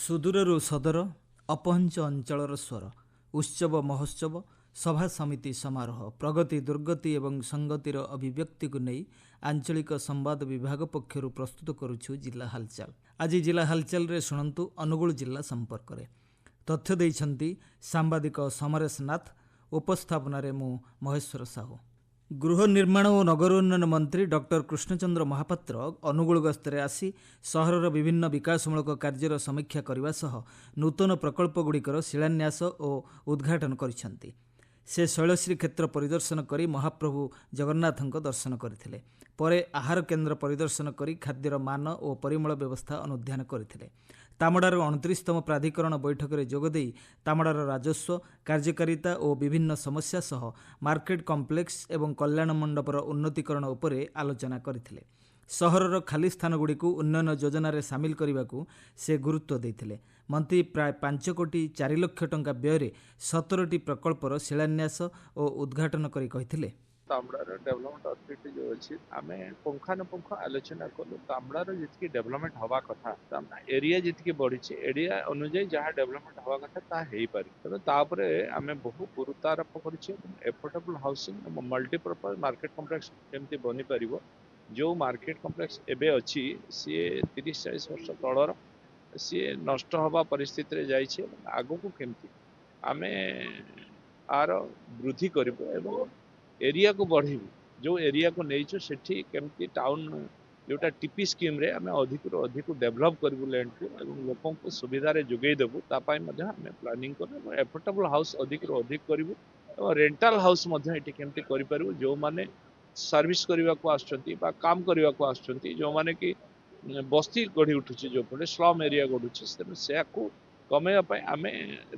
ସୁଦୂରରୁ ସଦର ଅପହଞ୍ଚ ଅଞ୍ଚଳର ସ୍ୱର ଉତ୍ସବ ମହୋତ୍ସବ ସଭା ସମିତି ସମାରୋହ ପ୍ରଗତି ଦୁର୍ଗତି ଏବଂ ସଂଗତିର ଅଭିବ୍ୟକ୍ତିକୁ ନେଇ ଆଞ୍ଚଳିକ ସମ୍ବାଦ ବିଭାଗ ପକ୍ଷରୁ ପ୍ରସ୍ତୁତ କରୁଛୁ ଜିଲ୍ଲା ହାଲଚାଲ। ଆଜି ଜିଲ୍ଲା ହାଲଚାଲରେ ଶୁଣନ୍ତୁ ଅନୁଗୁଳ ଜିଲ୍ଲା ସମ୍ପର୍କରେ ତଥ୍ୟ ଦେଇଛନ୍ତି ସାମ୍ବାଦିକ ସମରେଶ ନାଥ। ଉପସ୍ଥାପନାରେ ମୁଁ ମହେଶ୍ୱର ସାହୁ। ଗୃହ ନିର୍ମାଣ ଓ ନଗର ଉନ୍ନୟନ ମନ୍ତ୍ରୀ ଡକ୍ଟର କୃଷ୍ଣଚନ୍ଦ୍ର ମହାପାତ୍ର ଅନୁଗୁଳ ଗସ୍ତରେ ଆସି ସହରର ବିଭିନ୍ନ ବିକାଶମୂଳକ କାର୍ଯ୍ୟର ସମୀକ୍ଷା କରିବା ସହ ନୂତନ ପ୍ରକଳ୍ପଗୁଡ଼ିକର ଶିଳାନ୍ୟାସ ଓ ଉଦ୍ଘାଟନ କରିଛନ୍ତି। ସେ ଶୈଳଶ୍ରୀ କ୍ଷେତ୍ର ପରିଦର୍ଶନ କରି ମହାପ୍ରଭୁ ଜଗନ୍ନାଥଙ୍କ ଦର୍ଶନ କରିଥିଲେ। ପରେ ଆହାର କେନ୍ଦ୍ର ପରିଦର୍ଶନ କରି ଖାଦ୍ୟର ମାନ ଓ ପରିମଳ ବ୍ୟବସ୍ଥା ଅନୁଧ୍ୟାନ କରିଥିଲେ। ତାମଡ଼ାର 29ତମ ପ୍ରାଧିକରଣ ବୈଠକରେ ଯୋଗଦେଇ ତାମଡ଼ାର ରାଜସ୍ୱ କାର୍ଯ୍ୟକାରିତା ଓ ବିଭିନ୍ନ ସମସ୍ୟା ସହ ମାର୍କେଟ କମ୍ପ୍ଲେକ୍ସ ଏବଂ କଲ୍ୟାଣ ମଣ୍ଡପର ଉନ୍ନତିକରଣ ଉପରେ ଆଲୋଚନା କରିଥିଲେ। ସହରର ଖାଲି ସ୍ଥାନଗୁଡ଼ିକୁ ଉନ୍ନୟନ ଯୋଜନାରେ ସାମିଲ କରିବାକୁ ସେ ଗୁରୁତ୍ୱ ଦେଇଥିଲେ। ମନ୍ତ୍ରୀ ପ୍ରାୟ 5 କୋଟି 4 ଲକ୍ଷ ଟଙ୍କା ବ୍ୟୟରେ 17ଟି ପ୍ରକଳ୍ପର ଶିଳାନ୍ୟାସ ଓ ଉଦ୍ଘାଟନ କରି କହିଥିଲେ, तामड़ार डेवलपमेंट अथॉरिटी जो अच्छी आम पुंखानुपुंख आलोचना कलु। तामड़ार जितकी डेवलपमेंट हवा कथा एरिया जितकी बढ़ी एरिया अनुजाई जहाँ डेवलपमेंट हवा कथा ता हो पारे तेणु तापरे आम बहु गुरुत्वारोप करें। Affordable housing multipurpose market complex केमती बनी पार जो मार्केट कम्प्लेक्स एबे अच्छी सी 30-40 वर्ष तलर सी नष्ट हवा परिस्थिति जाइए आगू को केमती आम आर वृद्धि करूँ एरिया को बढ़ेबू जो एरिया को नहीं सेठी केमती टाउन जोटा टीपी स्कीम रे आम अधिक अधिक डेवलप करूँ लैंड को लोक को सुविधा जोगे देवु तापाई आम प्लानिंग करूँ। एफोर्डेबल हाउस अधिक अधिक करूँ और रेंटाल हाउस ये केमती करूँ जो मैंने सर्विस करने को आसुँच काम करने को आसुँच जो मैंने कि बस्ती गढ़ी उठुची जो पटे स्लम एरिया गढ़ुची तेणु से कमेवाई आम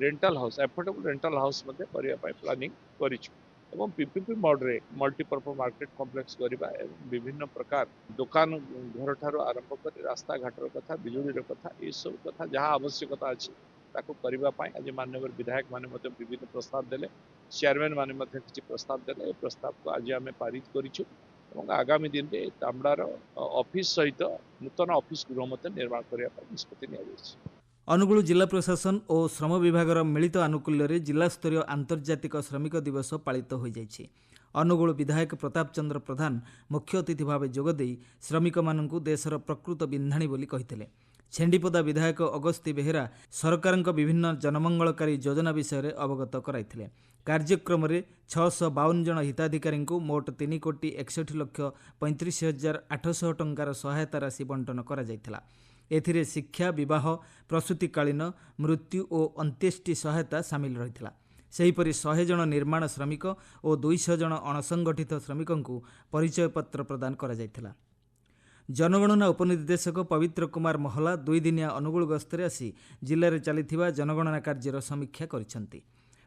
रेंटाल हाउस एफोर्डेबल रेंटाल हाउस करने प्लानिंग करूँ और पीपीपी मोड्रे मल्टीपर्पज मार्केट कम्प्लेक्स करवा विभिन्न प्रकार दुकान घर ठार आरंभ कर रास्ता घाटर कथा बिजुली कथा ये सब कथा जहाँ आवश्यकता अच्छी करने आज माननीय विधायक माने विभिन्न प्रस्ताव देले चेयरमैन माने किसी प्रस्ताव देले प्रस्ताव को आज आम पारित करूँ। आगामी दिन में तामड़ार ऑफिस सहित नूतन ऑफिस गृह निर्माण करने निष्पत्ति नि ଅନୁଗୁଳ ଜିଲ୍ଲା ପ୍ରଶାସନ ଓ ଶ୍ରମ ବିଭାଗର ମିଳିତ ଆନୁକୂଲ୍ୟରେ ଜିଲ୍ଲାସ୍ତରୀୟ ଆନ୍ତର୍ଜାତିକ ଶ୍ରମିକ ଦିବସ ପାଳିତ ହୋଇଯାଇଛି। ଅନୁଗୁଳ ବିଧାୟକ ପ୍ରତାପ ଚନ୍ଦ୍ର ପ୍ରଧାନ ମୁଖ୍ୟ ଅତିଥି ଭାବେ ଯୋଗଦେଇ ଶ୍ରମିକମାନଙ୍କୁ ଦେଶର ପ୍ରକୃତ ବିନ୍ଧାଣୀ ବୋଲି କହିଥିଲେ। ଛେଣ୍ଡିପଦା ବିଧାୟକ ଅଗସ୍ତି ବେହେରା ସରକାରଙ୍କ ବିଭିନ୍ନ ଜନମଙ୍ଗଳକାରୀ ଯୋଜନା ବିଷୟରେ ଅବଗତ କରାଇଥିଲେ। କାର୍ଯ୍ୟକ୍ରମରେ 652 ଜଣ ହିତାଧିକାରୀଙ୍କୁ ମୋଟ 3,61,35,800 ଟଙ୍କାର ସହାୟତା ରାଶି ବଣ୍ଟନ କରାଯାଇଥିଲା। ଏଥିରେ ଶିକ୍ଷା ବିବାହ ପ୍ରସୂତିକାଳୀନ ମୃତ୍ୟୁ ଓ ଅନ୍त्यେଷ୍ଟି ସହାୟତା ସାମିଲ ରହିଥିଲା। ସେହିପରି 100 ଜଣ ନିର୍ମାଣ ଶ୍ରମିକ ଓ 200 ଜଣ ଅଣସଂଗଠିତ ଶ୍ରମିକଙ୍କୁ ପରିଚୟ ପତ୍ର ପ୍ରଦାନ କରାଯାଇଥିଲା। ଜନଗଣନା ଉପନିର୍ଦ୍ଦେଶକ ପବିତ୍ର କୁମାର ମହଲା 2 ଦିନିଆ ଅନୁଗୁଳ ଗସ୍ତରେ ଆସି ଜିଲ୍ଲାରେ ଚାଲିଥିବା ଜନଗଣନା କାର୍ଯ୍ୟର ସମୀକ୍ଷା କରିଛନ୍ତି।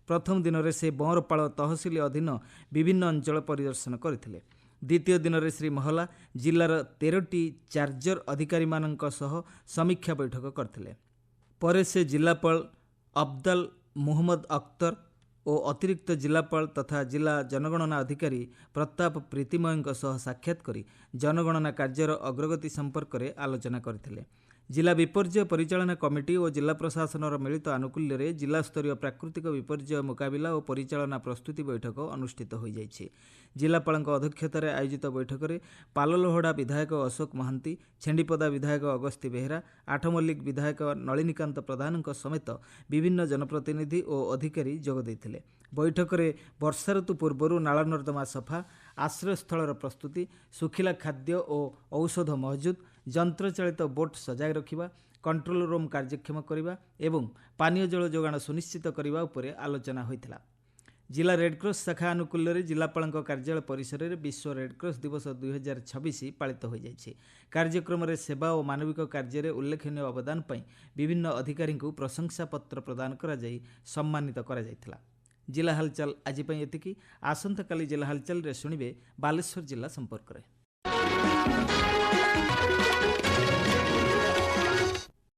ପ୍ରଥମ ଦିନରେ ସେ ବଅଁରପାଳ ତହସିଲ ଅଧୀନ ବିଭିନ୍ନ ଅଞ୍ଚଳ ପରିଦର୍ଶନ କରିଥିଲେ। ଦ୍ୱିତୀୟ ଦିନରେ ଶ୍ରୀ ମହଲା ଜିଲ୍ଲାର 13ଟି ଚାର୍ଜର ଅଧିକାରୀମାନଙ୍କ ସହ ସମୀକ୍ଷା ବୈଠକ କରିଥିଲେ। ପରେ ସେ ଜିଲ୍ଲାପାଳ ଅବଦାଲ ମୁହମ୍ମଦ ଅଖତର ଓ ଅତିରିକ୍ତ ଜିଲ୍ଲାପାଳ ତଥା ଜିଲ୍ଲା ଜନଗଣନା ଅଧିକାରୀ ପ୍ରତାପ ପ୍ରୀତିମୟଙ୍କ ସହ ସାକ୍ଷାତ କରି ଜନଗଣନା କାର୍ଯ୍ୟର ଅଗ୍ରଗତି ସମ୍ପର୍କରେ ଆଲୋଚନା କରିଥିଲେ। ଜିଲ୍ଲା ବିପର୍ଯ୍ୟୟ ପରିଚାଳନା କମିଟି ଓ ଜିଲ୍ଲା ପ୍ରଶାସନର ମିଳିତ ଆନୁକୂଲ୍ୟରେ ଜିଲ୍ଲାସ୍ତରୀୟ ପ୍ରାକୃତିକ ବିପର୍ଯ୍ୟୟ ମୁକାବିଲା ଓ ପରିଚାଳନା ପ୍ରସ୍ତୁତି ବୈଠକ ଅନୁଷ୍ଠିତ ହୋଇଯାଇଛି। ଜିଲ୍ଲାପାଳଙ୍କ ଅଧ୍ୟକ୍ଷତାରେ ଆୟୋଜିତ ବୈଠକରେ ପାଲଲହଡ଼ା ବିଧାୟକ ଅଶୋକ ମହାନ୍ତି, ଛେଣ୍ଡିପଦା ବିଧାୟକ ଅଗସ୍ତି ବେହେରା, ଆଠମଲ୍ଲିକ ବିଧାୟକ ନଳିନୀକାନ୍ତ ପ୍ରଧାନଙ୍କ ସମେତ ବିଭିନ୍ନ ଜନପ୍ରତିନିଧି ଓ ଅଧିକାରୀ ଯୋଗ ଦେଇଥିଲେ। ବୈଠକରେ ବର୍ଷା ଋତୁ ପୂର୍ବରୁ ନାଳ ନର୍ଦ୍ଦମା ସଫା, ଆଶ୍ରୟସ୍ଥଳର ପ୍ରସ୍ତୁତି, ଶୁଖିଲା ଖାଦ୍ୟ ଓ ଔଷଧ ମହଜୁଦ, ଯନ୍ତ୍ରଚାଳିତ ବୋଟ୍ ସଜାଗ ରଖିବା, କଣ୍ଟ୍ରୋଲ ରୁମ୍ କାର୍ଯ୍ୟକ୍ଷମ କରିବା ଏବଂ ପାନୀୟ ଜଳ ଯୋଗାଣ ସୁନିଶ୍ଚିତ କରିବା ଉପରେ ଆଲୋଚନା ହୋଇଥିଲା। ଜିଲ୍ଲା ରେଡ୍କ୍ରସ ଶାଖା ଆନୁକୂଲ୍ୟରେ ଜିଲ୍ଲାପାଳଙ୍କ କାର୍ଯ୍ୟାଳୟ ପରିସରରେ ବିଶ୍ୱ ରେଡ୍କ୍ରସ ଦିବସ 2026 ପାଳିତ ହୋଇଯାଇଛି। କାର୍ଯ୍ୟକ୍ରମରେ ସେବା ଓ ମାନବିକ କାର୍ଯ୍ୟରେ ଉଲ୍ଲେଖନୀୟ ଅବଦାନ ପାଇଁ ବିଭିନ୍ନ ଅଧିକାରୀଙ୍କୁ ପ୍ରଶଂସାପତ୍ର ପ୍ରଦାନ କରାଯାଇ ସମ୍ମାନିତ କରାଯାଇଥିଲା। ଜିଲ୍ଲା ହାଲଚାଲ ଆଜି ପାଇଁ ଏତିକି। ଆସନ୍ତାକାଲି ଜିଲ୍ଲା ହାଲଚାଲରେ ଶୁଣିବେ ବାଲେଶ୍ୱର ଜିଲ୍ଲା ସମ୍ପର୍କରେ।